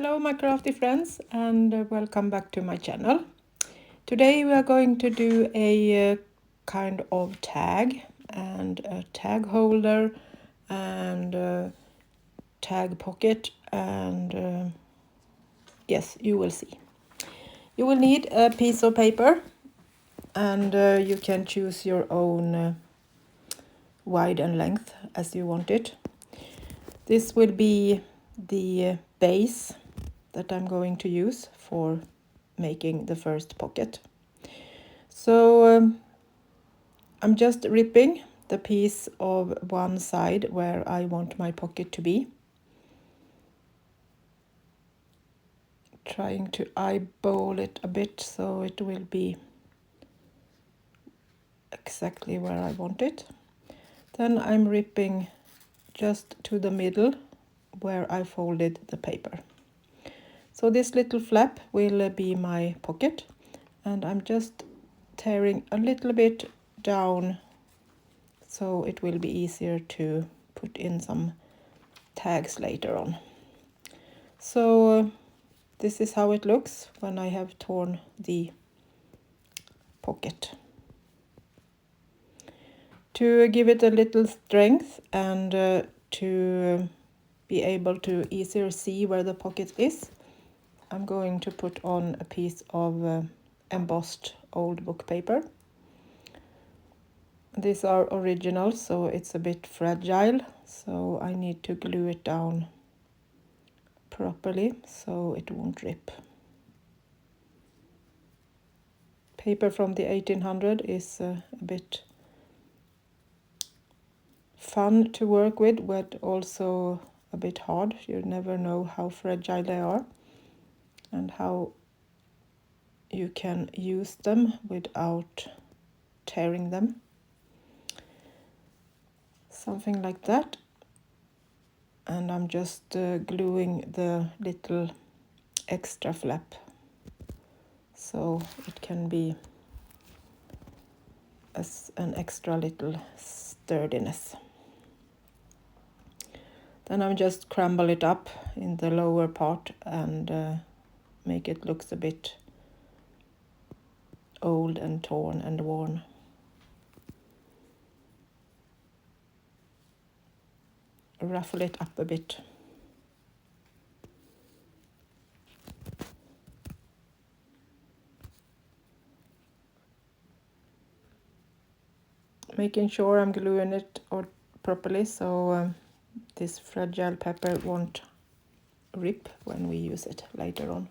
Hello my crafty friends, and welcome back to my channel. Today we are going to do a kind of tag and a tag holder and a tag pocket, and yes, you will see. You will need a piece of paper, and you can choose your own wide and length as you want it. This will be the base that I'm going to use for making the first pocket. So I'm just ripping the piece of one side where I want my pocket to be. Trying to eyeball it a bit so it will be exactly where I want it. Then I'm ripping just to the middle where I folded the paper. So this little flap will be my pocket, and I'm just tearing a little bit down so it will be easier to put in some tags later on. So this is how it looks when I have torn the pocket. To give it a little strength and to be able to easier see where the pocket is, I'm going to put on a piece of embossed old book paper. These are original, so it's a bit fragile, so I need to glue it down properly so it won't rip. Paper from the 1800 is a bit fun to work with, but also a bit hard. You never know how fragile they are and how you can use them without tearing them. Something like that. And I'm just gluing the little extra flap so it can be as an extra little sturdiness. Then I'm just crumble it up in the lower part and make it looks a bit old and torn and worn. Ruffle it up a bit. Making sure I'm gluing it properly so this fragile paper won't rip when we use it later on.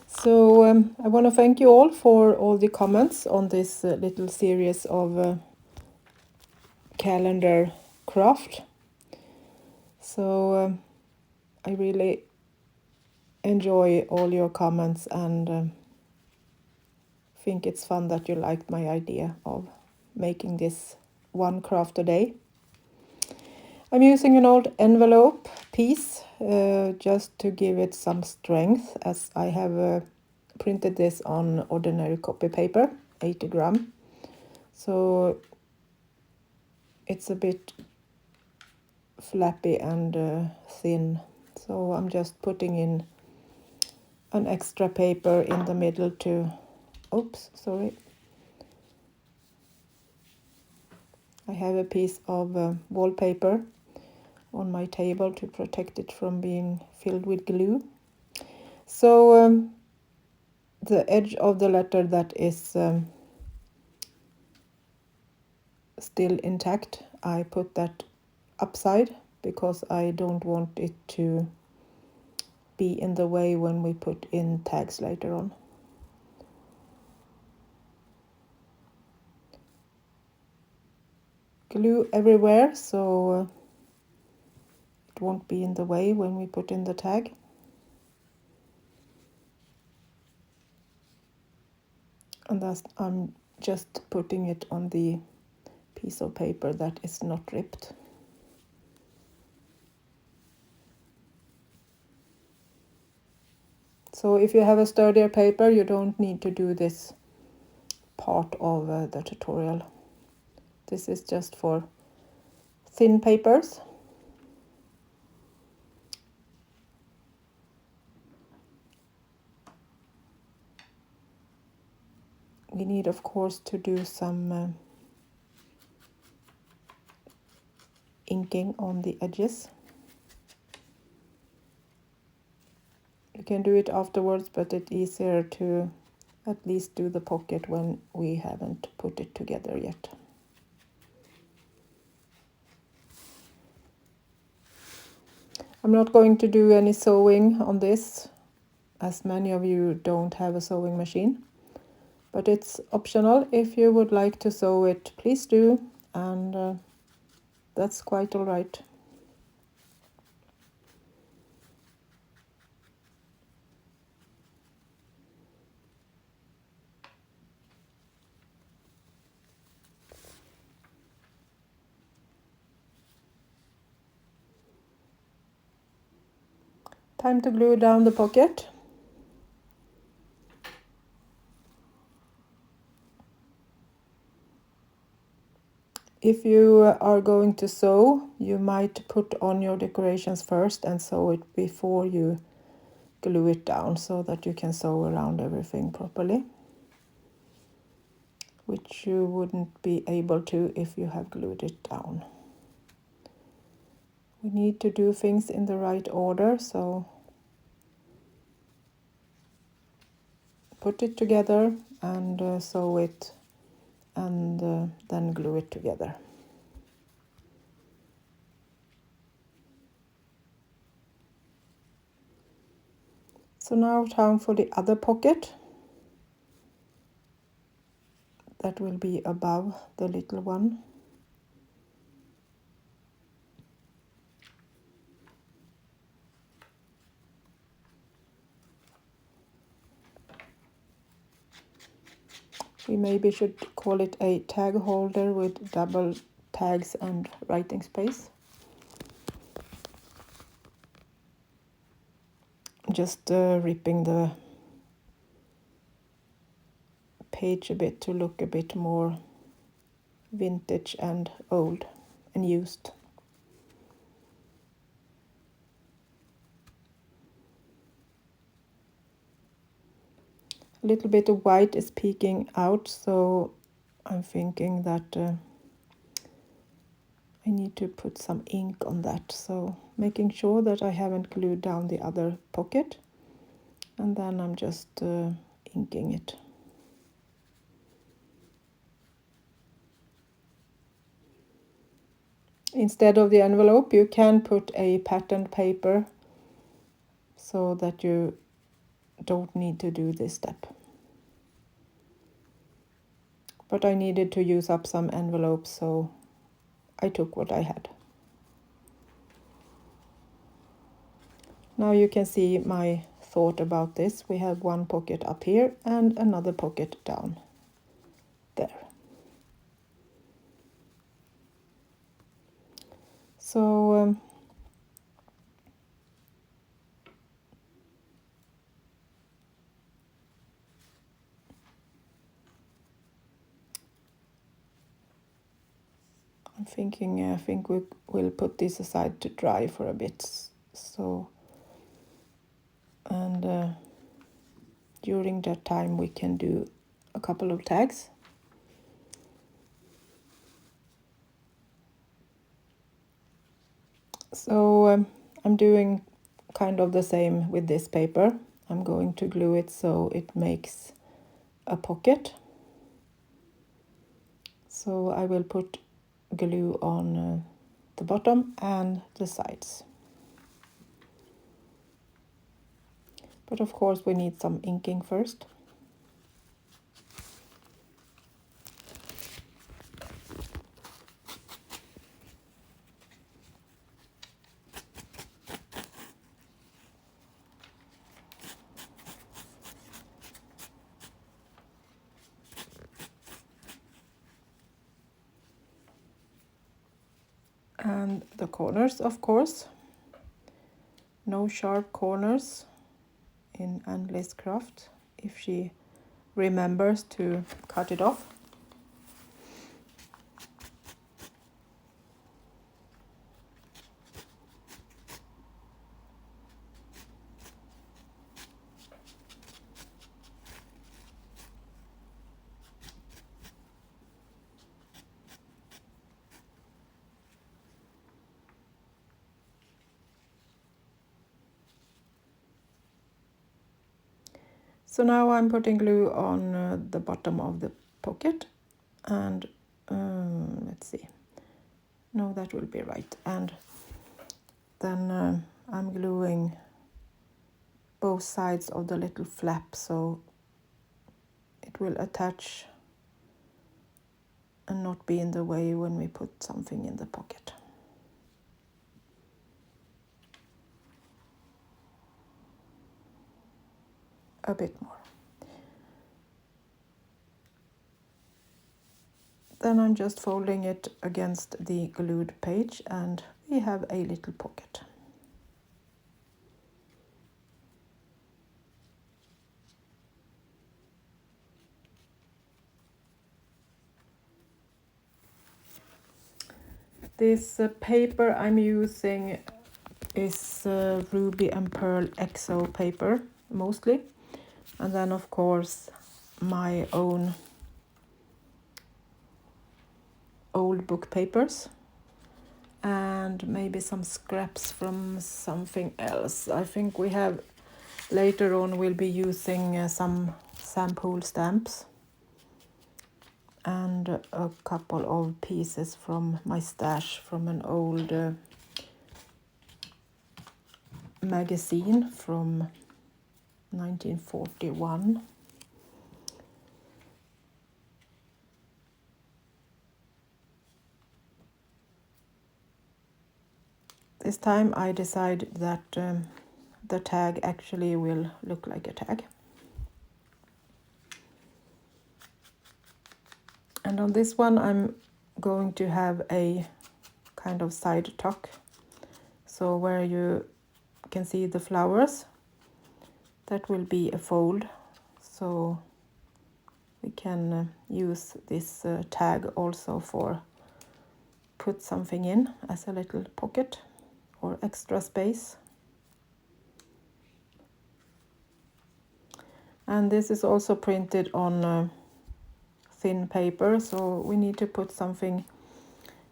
So I want to thank you all for all the comments on this little series of calendar craft. So I really enjoy all your comments and think it's fun that you liked my idea of making this one craft a day. I'm using an old envelope piece just to give it some strength, as I have printed this on ordinary copy paper, 80 gram. So it's a bit flappy and thin. So I'm just putting in an extra paper in the middle to, oops, sorry. I have a piece of wallpaper on my table to protect it from being filled with glue. So the edge of the letter that is still intact, I put that upside because I don't want it to be in the way when we put in tags later on. Glue everywhere so it won't be in the way when we put in the tag. And I'm just putting it on the piece of paper that is not ripped. So if you have a sturdier paper, you don't need to do this part of the tutorial. This is just for thin papers. We need, of course, to do some inking on the edges. You can do it afterwards, but it's easier to at least do the pocket when we haven't put it together yet. I'm not going to do any sewing on this, as many of you don't have a sewing machine. But it's optional. If you would like to sew it, please do, and that's quite all right. Time to glue down the pocket. If you are going to sew, you might put on your decorations first and sew it before you glue it down, so that you can sew around everything properly, which you wouldn't be able to if you have glued it down. We need to do things in the right order, so put it together and sew it, and then glue it together. So now time for the other pocket. That will be above the little one. We maybe should call it a tag holder with double tags and writing space. Just ripping the page a bit to look a bit more vintage and old and used. A little bit of white is peeking out, so I'm thinking that I need to put some ink on that. So making sure that I haven't glued down the other pocket, and then I'm just inking it. Instead of the envelope, you can put a patterned paper so that you don't need to do this step. But I needed to use up some envelopes, so I took what I had. Now you can see my thought about this. We have one pocket up here and another pocket down there. So I'm thinking, I think we will put this aside to dry for a bit. So, and during that time we can do a couple of tags. So I'm doing kind of the same with this paper. I'm going to glue it so it makes a pocket. So I will put glue on the bottom and the sides. But of course we need some inking first. And the corners, of course. No sharp corners in Annelis craft, if she remembers to cut it off. So now I'm putting glue on the bottom of the pocket, and let's see, no, that will be right. And then I'm gluing both sides of the little flap so it will attach and not be in the way when we put something in the pocket. A bit more. Then I'm just folding it against the glued page and we have a little pocket. This paper I'm using is Ruby and Pearl XO paper mostly, and then of course my own old book papers and maybe some scraps from something else. I think we have later on we'll be using some sample stamps and a couple of pieces from my stash from an old magazine from 1941. This time I decided that the tag actually will look like a tag. And on this one I'm going to have a kind of side tuck. So where you can see the flowers, that will be a fold. So we can use this tag also for put something in as a little pocket or extra space. And this is also printed on thin paper, so we need to put something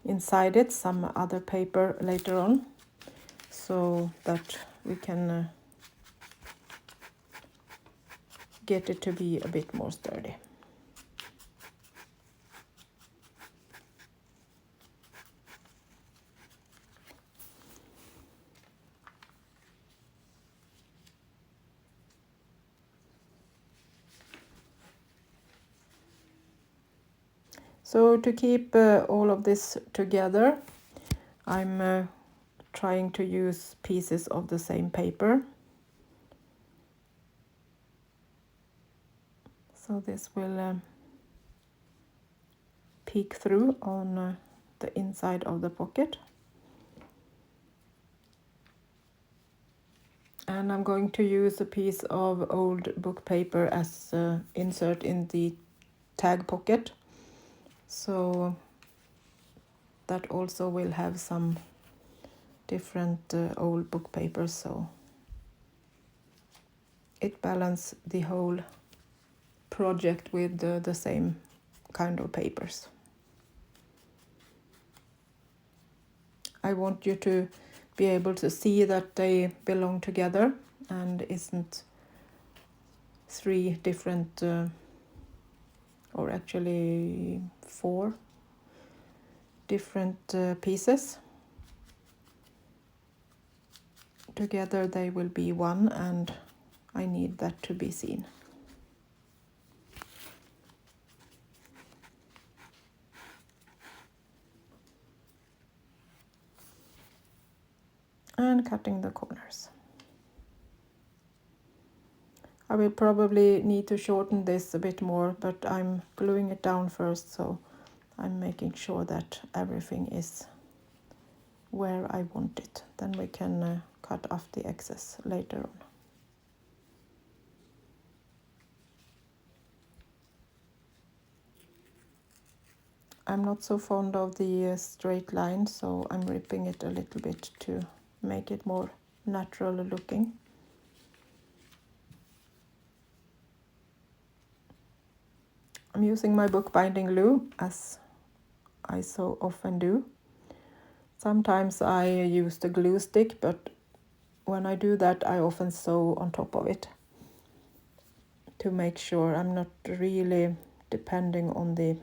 inside it, some other paper later on, so that we can get it to be a bit more sturdy. So to keep all of this together, I'm trying to use pieces of the same paper. So this will peek through on the inside of the pocket. And I'm going to use a piece of old book paper as insert in the tag pocket. So that also will have some different old book papers, so it balances the whole project with the same kind of papers. I want you to be able to see that they belong together and isn't three different or actually 4 different pieces. Together they will be one, and I need that to be seen. And cutting the corners. I will probably need to shorten this a bit more, but I'm gluing it down first, so I'm making sure that everything is where I want it. Then we can cut off the excess later on. I'm not so fond of the straight line, so I'm ripping it a little bit to make it more natural looking. I'm using my bookbinding glue, as I so often do. Sometimes I use the glue stick, but when I do that I often sew on top of it. to make sure I'm not really depending on the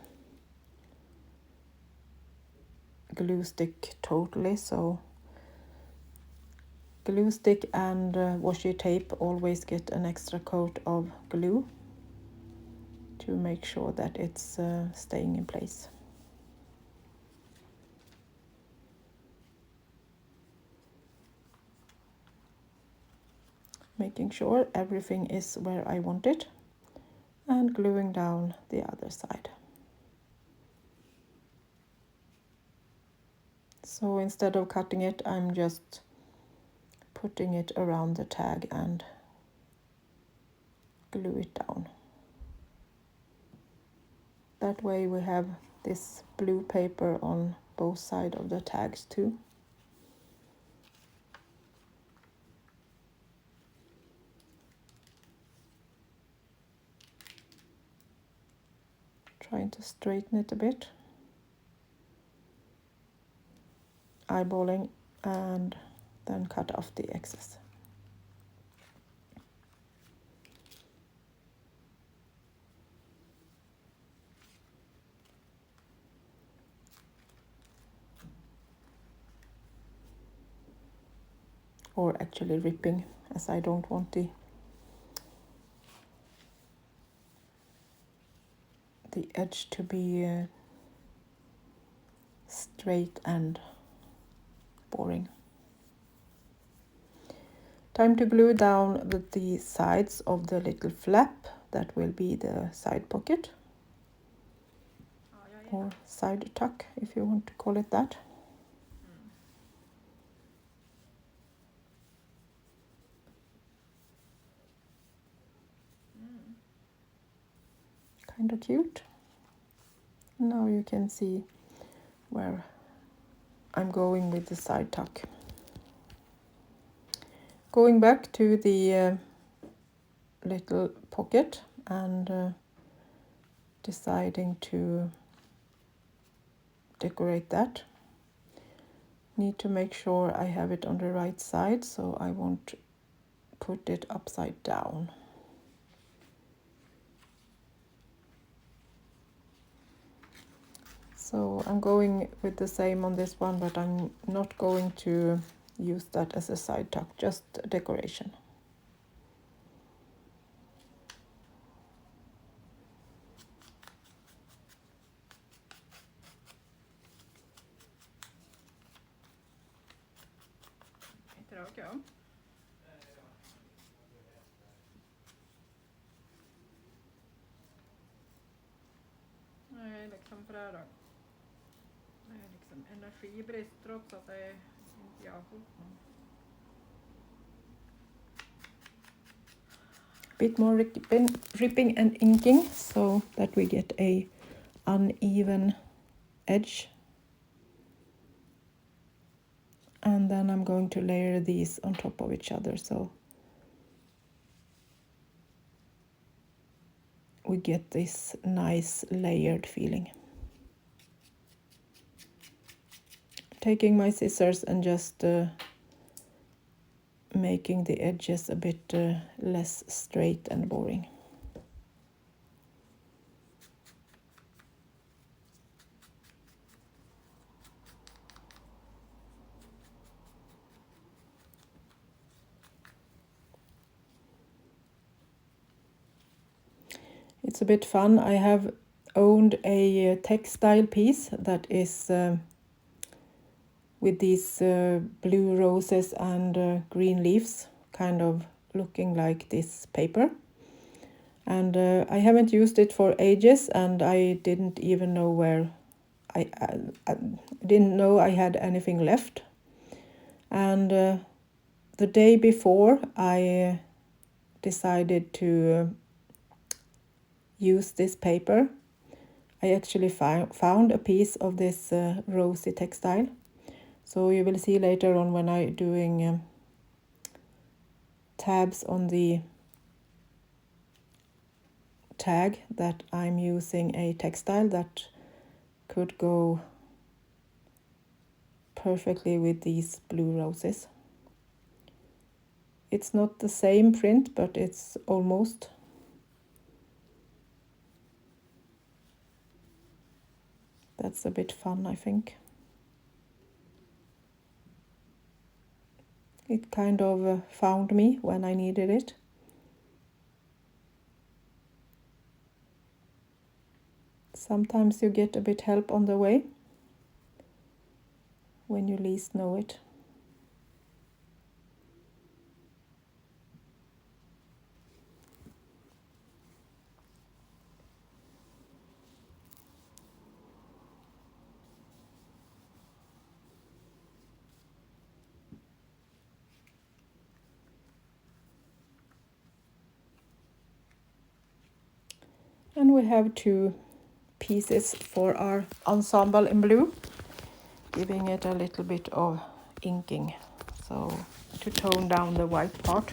glue stick totally, so glue stick and washi tape always get an extra coat of glue to make sure that it's staying in place. Making sure everything is where I want it and gluing down the other side. So instead of cutting it, I'm just putting it around the tag and glue it down. That way we have this blue paper on both sides of the tags too. Trying to straighten it a bit. Eyeballing and then cut off the excess. Or actually ripping, as I don't want the edge to be straight and boring. Time to glue down the sides of the little flap that will be the side pocket, or side tuck if you want to call it that. Kind of cute. Now you can see where I'm going with the side tuck. Going back to the little pocket and deciding to decorate that. Need to make sure I have it on the right side, so I won't put it upside down. So I'm going with the same on this one, but I'm not going to use that as a side tuck, just decoration. Nej, liksom för det här då. Det är liksom energibrister också, att det är inte jag fort. Bit more ripping and inking so that we get a uneven edge. And then I'm going to layer these on top of each other so we get this nice layered feeling. Taking my scissors and just making the edges a bit less straight and boring. It's a bit fun. I have owned a textile piece that is with these blue roses and green leaves, kind of looking like this paper. And I haven't used it for ages, and I didn't even know where I didn't know I had anything left. And the day before I decided to use this paper, I actually found a piece of this rosy textile. So you will see later on when I'm doing tabs on the tag that I'm using a textile that could go perfectly with these blue roses. It's not the same print, but it's almost. That's a bit fun, I think. It kind of found me when I needed it. Sometimes you get a bit help on the way when you least know it. And we have 2 pieces for our ensemble in blue, giving it a little bit of inking, so to tone down the white part.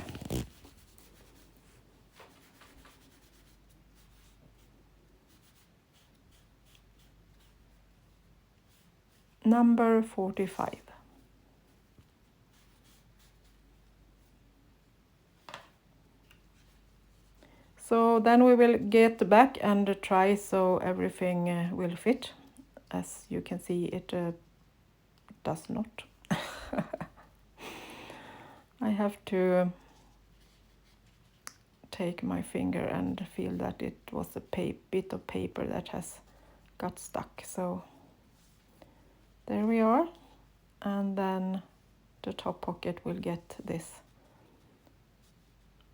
Number 45. So then we will get back and try so everything will fit. As you can see, it does not. I have to take my finger and feel that it was a bit of paper that has got stuck. So there we are. And then the top pocket will get this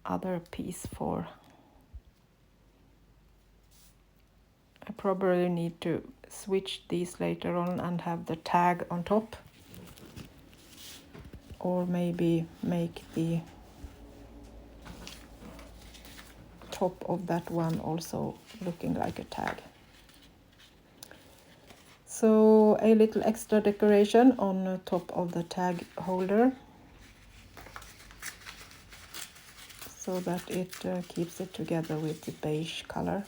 other piece for. I probably need to switch these later on and have the tag on top, or maybe make the top of that one also looking like a tag. So a little extra decoration on the top of the tag holder, so that it keeps it together with the beige color.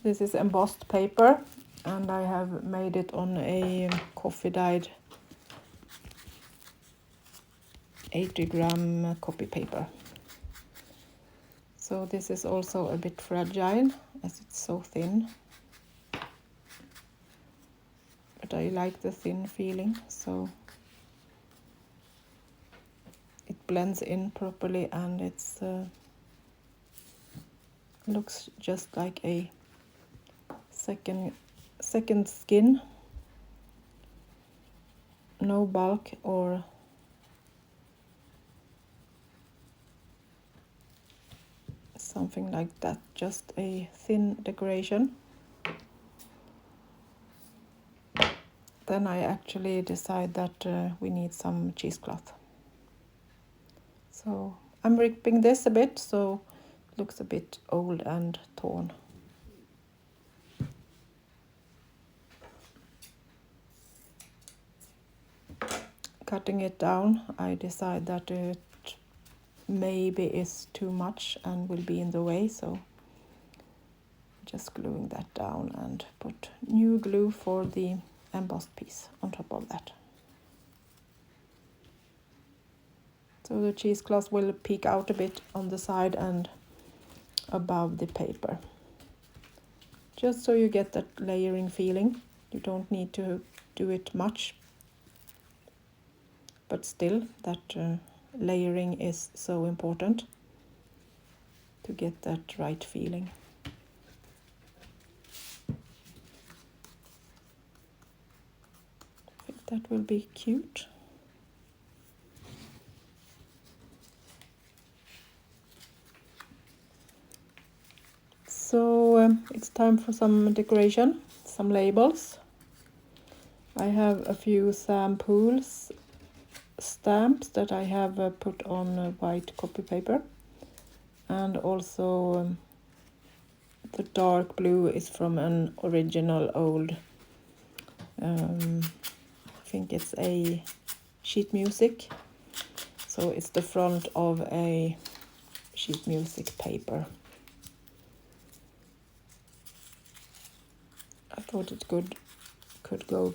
This is embossed paper, and I have made it on a coffee dyed 80-gram copy paper. So this is also a bit fragile as it's so thin. But I like the thin feeling, so it blends in properly, and it's looks just like a second skin. No bulk or something like that, just a thin decoration. Then I actually decide that we need some cheesecloth. So I'm ripping this a bit, so it looks a bit old and torn. Cutting it down, I decide that it maybe is too much and will be in the way, so just gluing that down and put new glue for the embossed piece on top of that. So the cheesecloth will peek out a bit on the side and above the paper, just so you get that layering feeling. You don't need to do it much, but still that layering is so important to get that right feeling. I think that will be cute. So it's time for some decoration, some labels. I have a few samples stamps that I have put on white copy paper, and also the dark blue is from an original old I think it's a sheet music, So it's the front of a sheet music paper. I thought it could go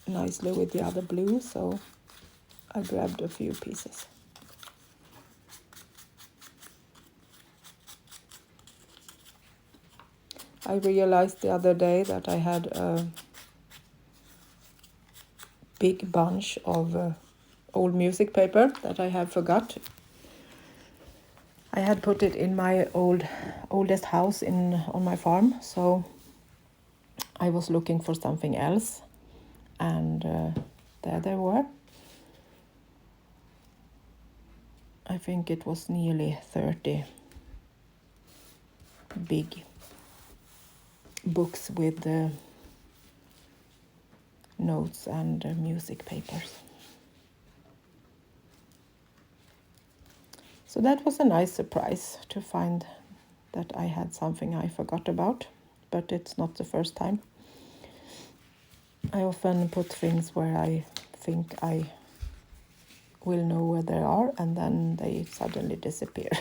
nicely with the other blue, so I grabbed a few pieces. I realized the other day that I had a big bunch of old music paper that I have forgot. I had put it in my oldest house on my farm, so I was looking for something else, and there they were. I think it was nearly 30 big books with notes and music papers. So that was a nice surprise to find that I had something I forgot about, but it's not the first time. I often put things where I think I will know where they are, and then they suddenly disappear.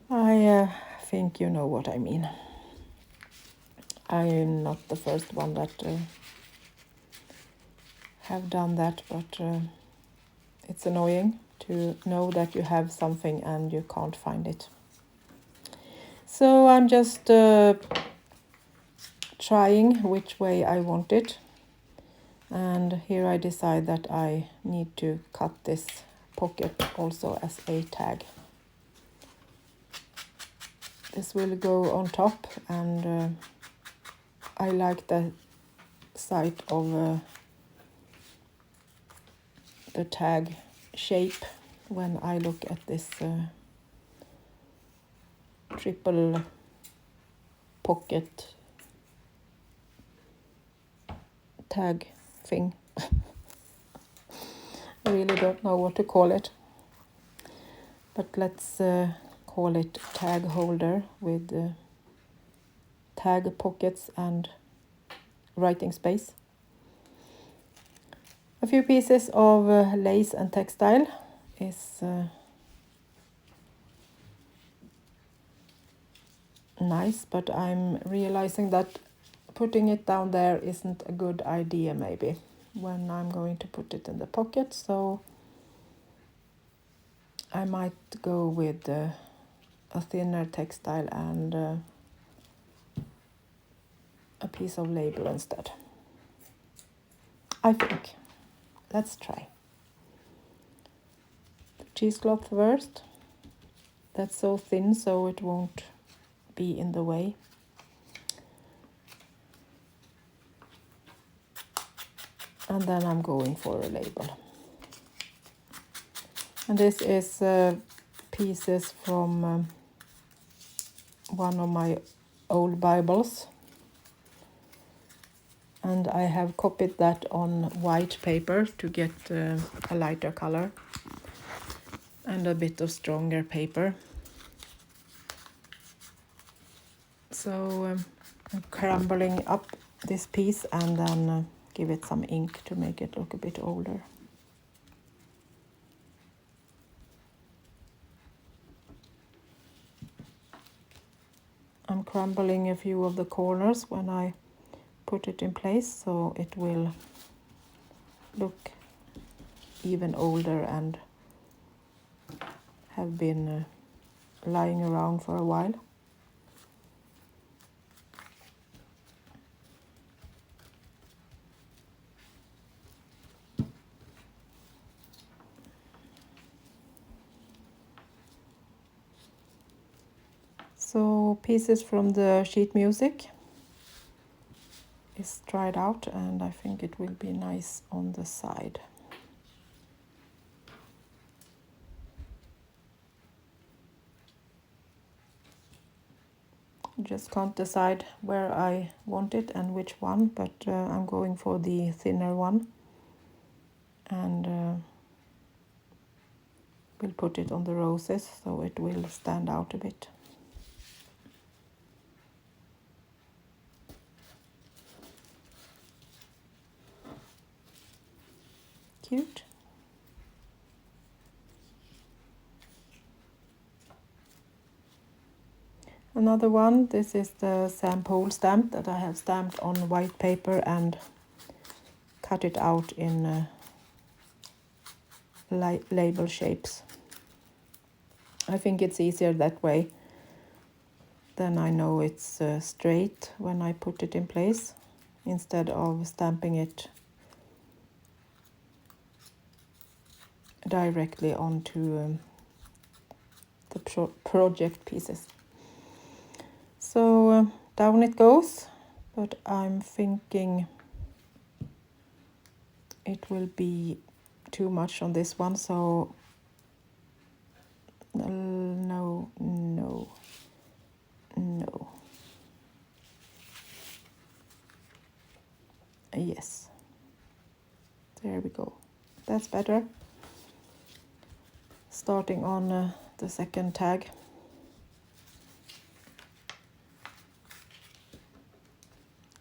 I think you know what I mean. I am not the first one that have done that, but it's annoying to know that you have something and you can't find it. So I'm just trying which way I want it, and here I decide that I need to cut this pocket also as a tag. This will go on top, and I like the sight of the tag shape when I look at this triple pocket tag thing. I really don't know what to call it, but let's call it tag holder with tag pockets and writing space. A few pieces of lace and textile is nice, but I'm realizing that putting it down there isn't a good idea maybe when I'm going to put it in the pocket, so I might go with a thinner textile and a piece of label instead. I think. Let's try. The cheesecloth first. That's so thin so it won't be in the way. And then I'm going for a label. And this is pieces from one of my old Bibles. And I have copied that on white paper to get a lighter color and a bit of stronger paper. So I'm crumbling up this piece and then give it some ink to make it look a bit older. I'm crumbling a few of the corners when I put it in place, so it will look even older and have been lying around for a while. So pieces from the sheet music is dried out, and I think it will be nice on the side. Just can't decide where I want it and which one, but I'm going for the thinner one, and we'll put it on the roses so it will stand out a bit. Cute. Another one, this is the sample stamp that I have stamped on white paper and cut it out in label shapes. I think it's easier that way. Then I know it's straight when I put it in place, instead of stamping it directly onto the project pieces. So down it goes, but I'm thinking it will be too much on this one, so no. Yes, there we go. That's better. Starting on the second tag.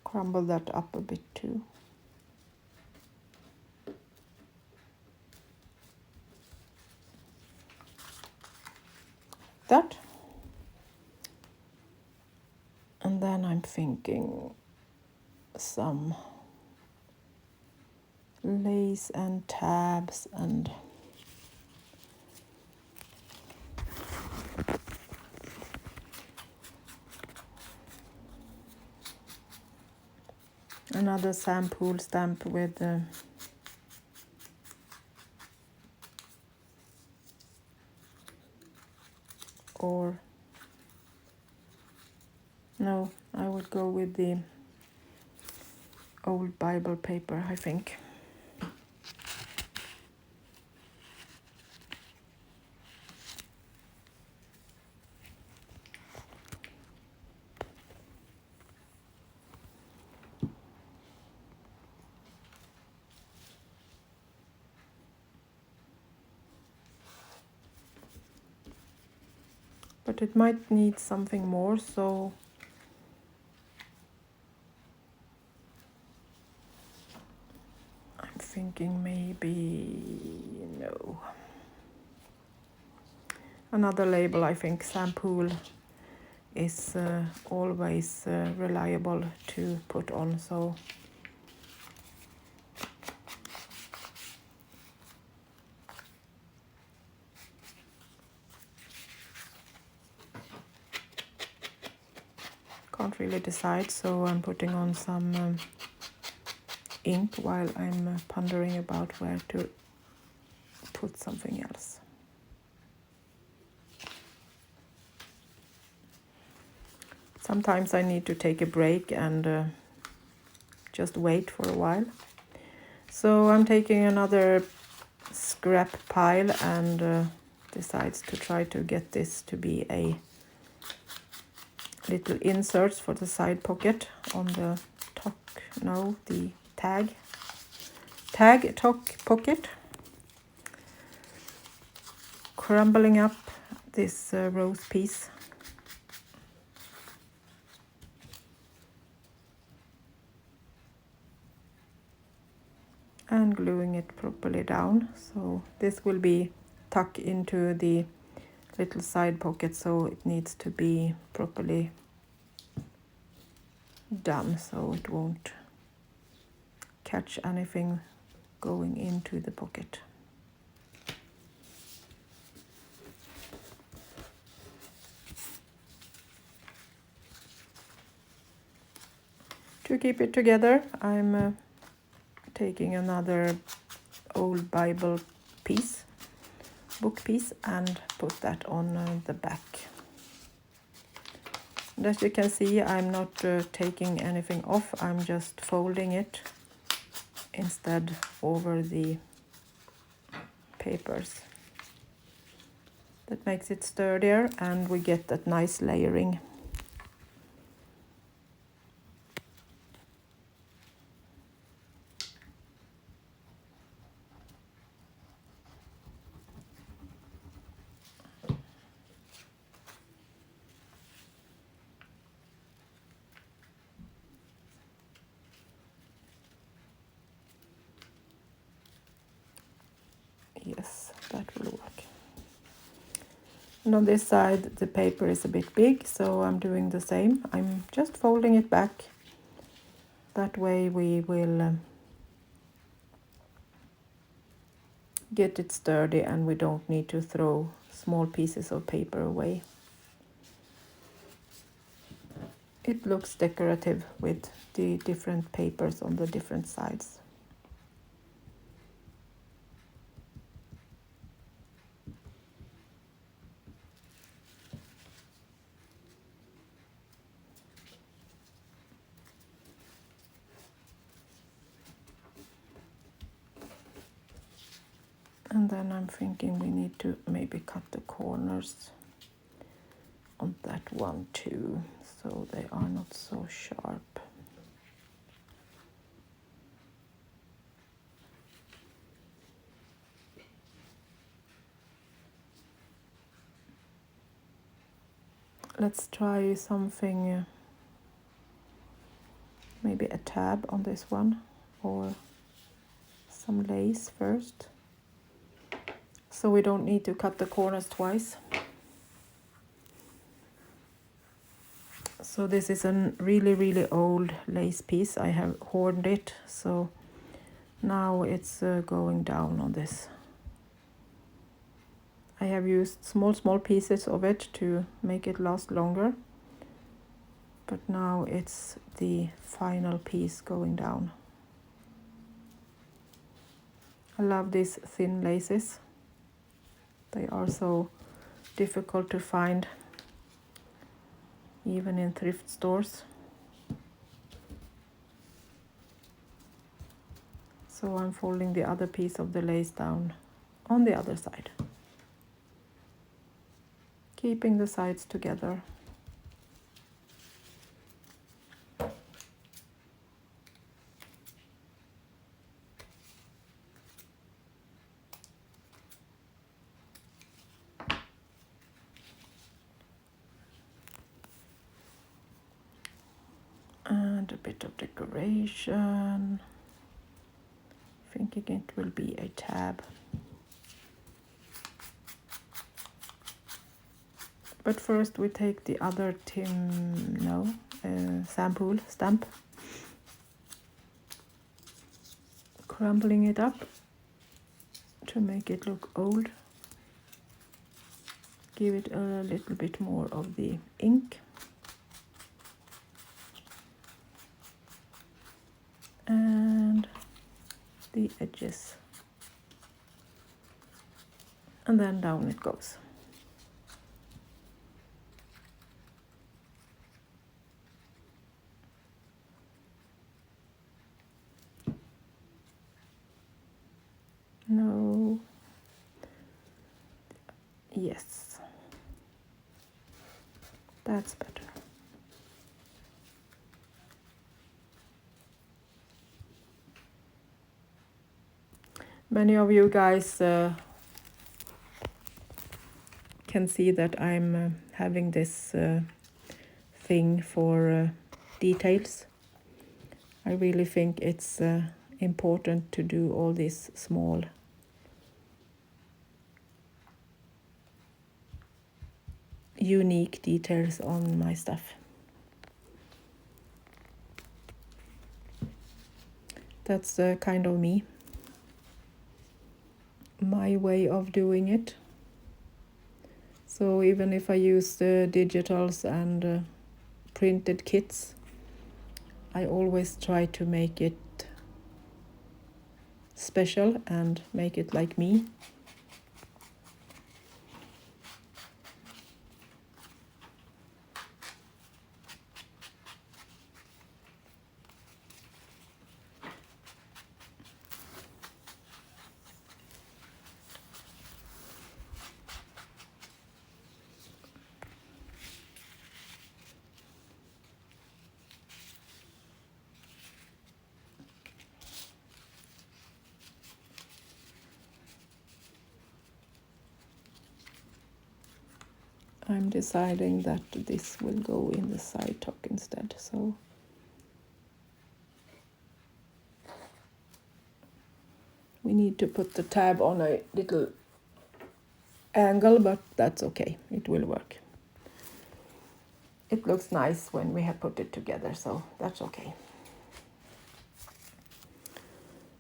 Crumble that up a bit too. That. And then I'm thinking some lace and tabs and another sample stamp with or no, I would go with the old Bible paper, I think. But it might need something more, so I'm thinking maybe no. Another label, I think sample is always reliable to put on, so can't really decide, so I'm putting on some ink while I'm pondering about where to put something else. Sometimes I need to take a break and just wait for a while. So I'm taking another scrap pile and decides to try to get this to be a little inserts for the side pocket on the the tag top pocket. Crumbling up this rose piece. And gluing it properly down, so this will be tucked into the little side pocket, so it needs to be properly done so it won't catch anything going into the pocket. To keep it together, I'm taking another old Bible book piece, and put that on the back. And as you can see, I'm not taking anything off, I'm just folding it instead over the papers. That makes it sturdier and we get that nice layering. Yes, that will work. And on this side the paper is a bit big, so I'm doing the same. I'm just folding it back. That way we will get it sturdy and we don't need to throw small pieces of paper away. It looks decorative with the different papers on the different sides. And then I'm thinking we need to maybe cut the corners on that one too, so they are not so sharp. Let's try something, maybe a tab on this one, or some lace first, so we don't need to cut the corners twice. So this is a really old lace piece. I have hoarded it, so now it's going down on this. I have used small pieces of it to make it last longer, but now it's the final piece going down. I love these thin laces. They are so difficult to find, even in thrift stores. So I'm folding the other piece of the lace down on the other side, keeping the sides together. And a bit of decoration. Thinking it will be a tab. But first we take the other sample stamp, crumbling it up to make it look old. Give it a little bit more of the ink. And the edges. And then down it goes. No. Yes. That's better. Many of you guys can see that I'm having this thing for details. I really think it's important to do all these small unique details on my stuff. That's kind of me, my way of doing it. So even if I use digitals and printed kits, I always try to make it special and make it like me. I'm deciding that this will go in the side top instead, so we need to put the tab on a little angle, but that's okay, it will work. It looks nice when we have put it together, so that's okay.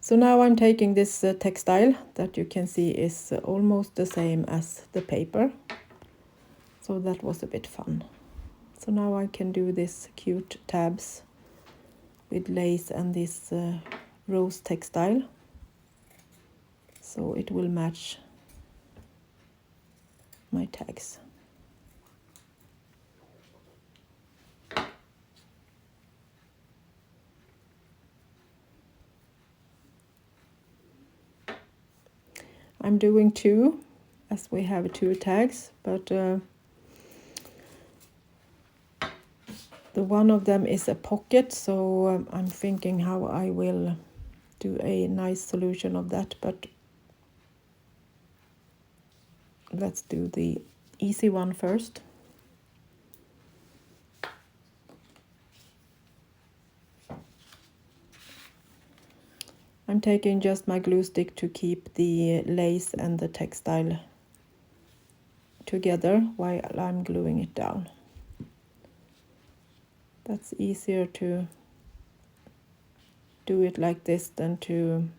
So now I'm taking this textile that you can see is almost the same as the paper. So that was a bit fun. So now I can do this cute tabs with lace and this rose textile. So it will match my tags. I'm doing two, as we have two tags, but the one of them is a pocket, so I'm thinking how I will do a nice solution of that, but let's do the easy one first. I'm taking just my glue stick to keep the lace and the textile together while I'm gluing it down. That's easier to do it like this than to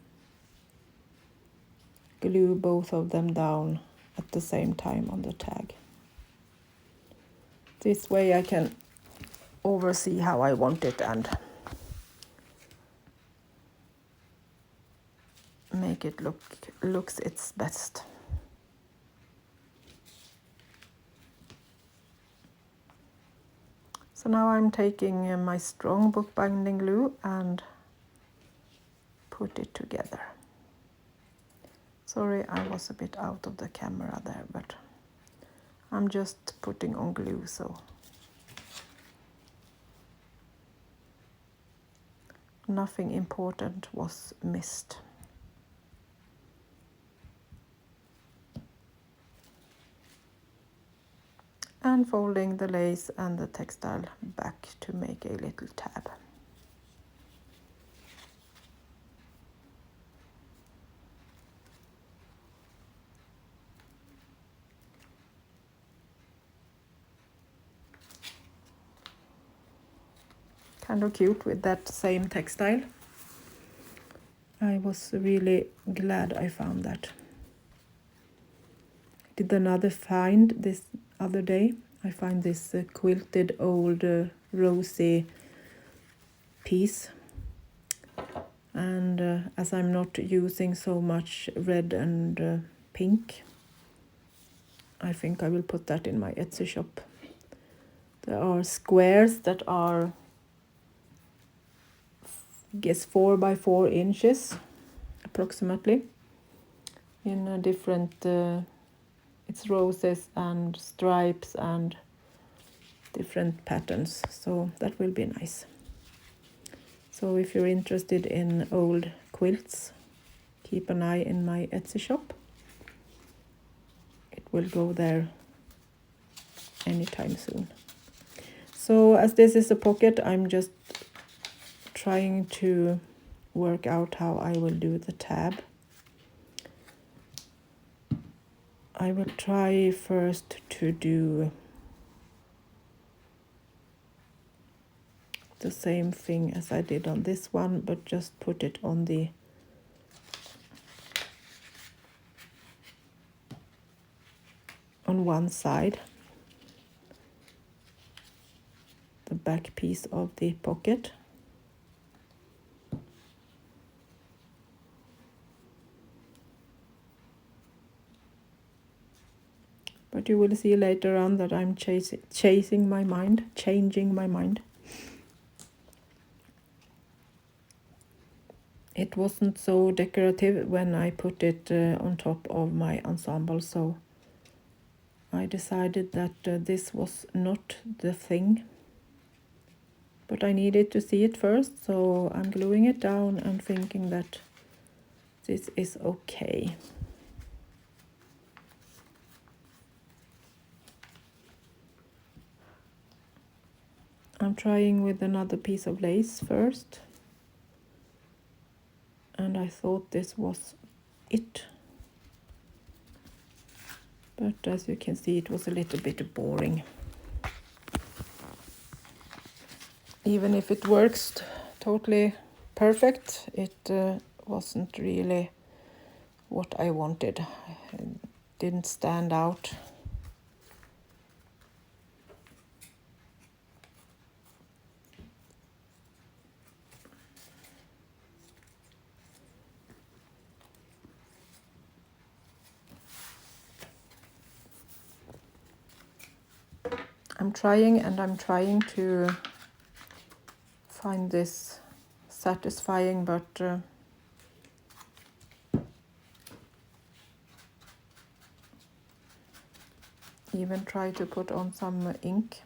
glue both of them down at the same time on the tag. This way I can oversee how I want it and make it looks its best. So now I'm taking my strong bookbinding glue and put it together. Sorry, I was a bit out of the camera there, but I'm just putting on glue, so nothing important was missed. And folding the lace and the textile back to make a little tab. Kind of cute with that same textile. I was really glad I found that. Did another find this other day. I find this quilted old rosy piece, and as I'm not using so much red and pink, I think I will put that in my Etsy shop. There are squares that are, I guess, 4 by 4 inches approximately, in different it's roses and stripes and different patterns, so that will be nice. So if you're interested in old quilts, keep an eye in my Etsy shop. It will go there anytime soon. So as this is a pocket, I'm just trying to work out how I will do the tab. I will try first to do the same thing as I did on this one, but just put it on one side, the back piece of the pocket. But you will see later on that I'm changing my mind. It wasn't so decorative when I put it on top of my ensemble, so I decided that this was not the thing. But I needed to see it first, so I'm gluing it down and thinking that this is okay. I'm trying with another piece of lace first, and I thought this was it. But as you can see, it was a little bit boring. Even if it works totally perfect, it wasn't really what I wanted. It didn't stand out. I'm trying to find this satisfying, but even try to put on some ink.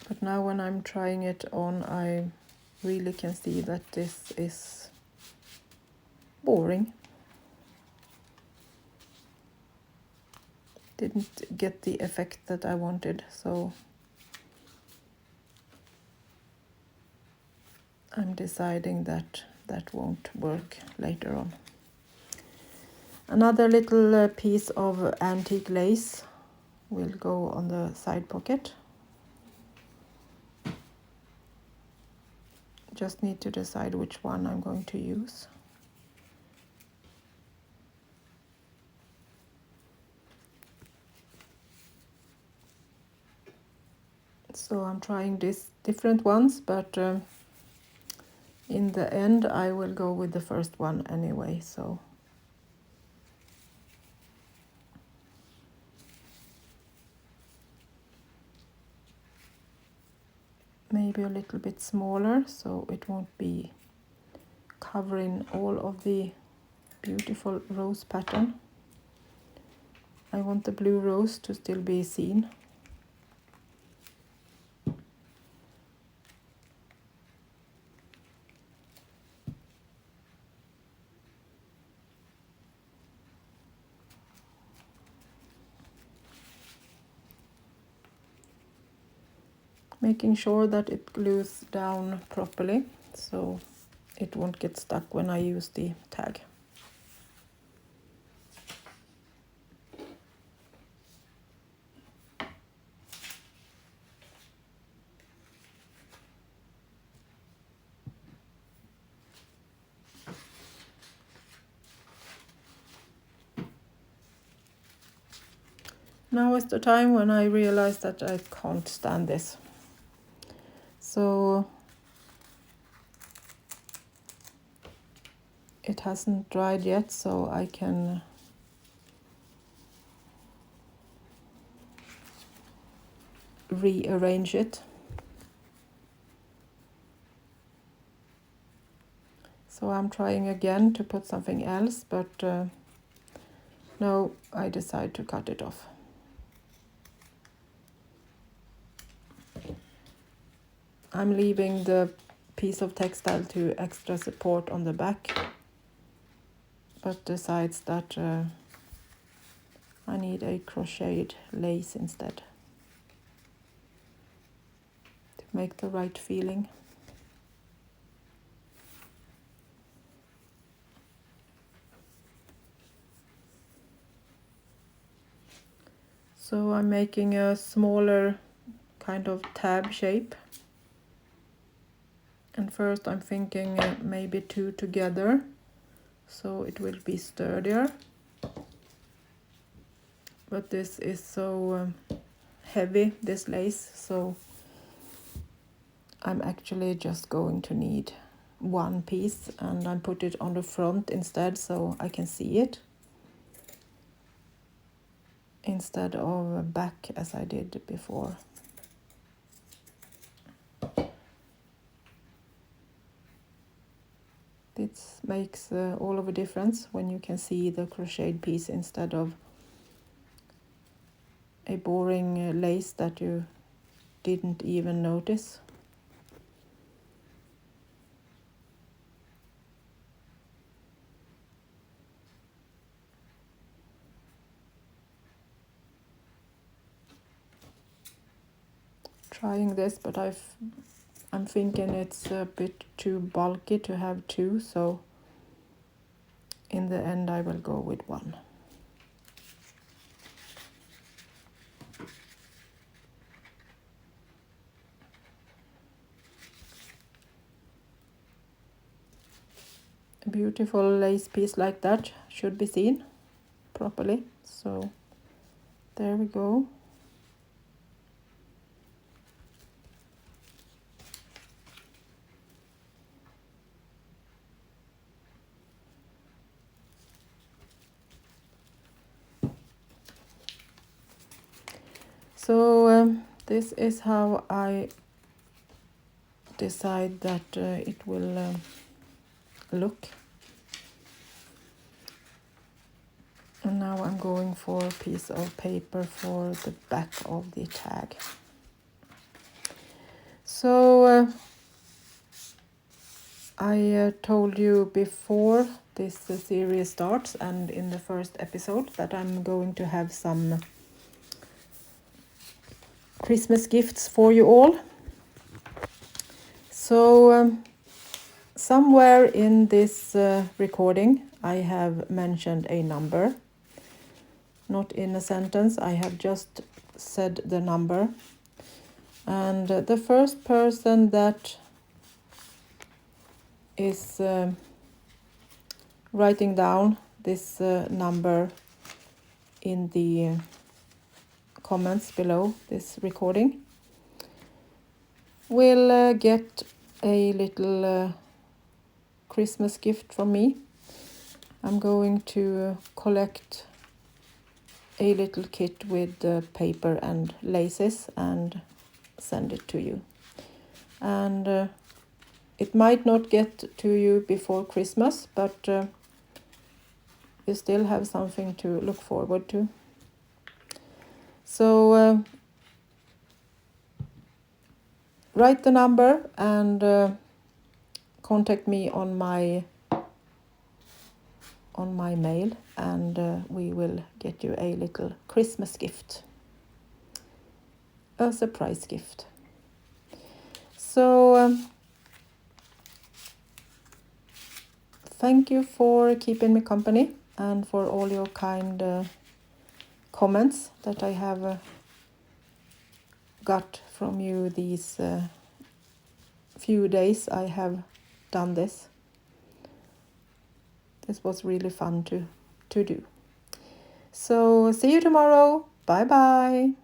But now when I'm trying it on, I really can see that this is boring. Didn't get the effect that I wanted, so I'm deciding that that won't work later on. Another little piece of antique lace will go on the side pocket. Just need to decide which one I'm going to use. So I'm trying these different ones, but in the end I will go with the first one anyway, so maybe a little bit smaller so it won't be covering all of the beautiful rose pattern. I want the blue rose to still be seen. Making sure that it glues down properly so it won't get stuck when I use the tag. Now is the time when I realize that I can't stand this. So it hasn't dried yet, so I can rearrange it. So I'm trying again to put something else, but no, I decide to cut it off. I'm leaving the piece of textile to extra support on the back, but decides that I need a crocheted lace instead to make the right feeling. So I'm making a smaller kind of tab shape. And first I'm thinking maybe two together, so it will be sturdier. But this is so heavy, this lace, so I'm actually just going to need one piece, and I put it on the front instead so I can see it, instead of back as I did before. This makes all of a difference when you can see the crocheted piece instead of a boring lace that you didn't even notice. trying this, but I'm thinking it's a bit too bulky to have two, so in the end I will go with one. A beautiful lace piece like that should be seen properly, so there we go. So this is how I decide that it will look. And now I'm going for a piece of paper for the back of the tag. So I told you before this series starts and in the first episode that I'm going to have some Christmas gifts for you all. So somewhere in this recording I have mentioned a number. Not in a sentence, I have just said the number. And the first person that is writing down this number in the comments below this recording will get a little Christmas gift from me. I'm going to collect a little kit with paper and laces and send it to you. And it might not get to you before Christmas, but you still have something to look forward to. So write the number and contact me on my mail, and we will get you a little Christmas gift, a surprise gift. So thank you for keeping me company and for all your kind comments that I have got from you these few days I have done this. This was really fun to do. So see you tomorrow. Bye bye.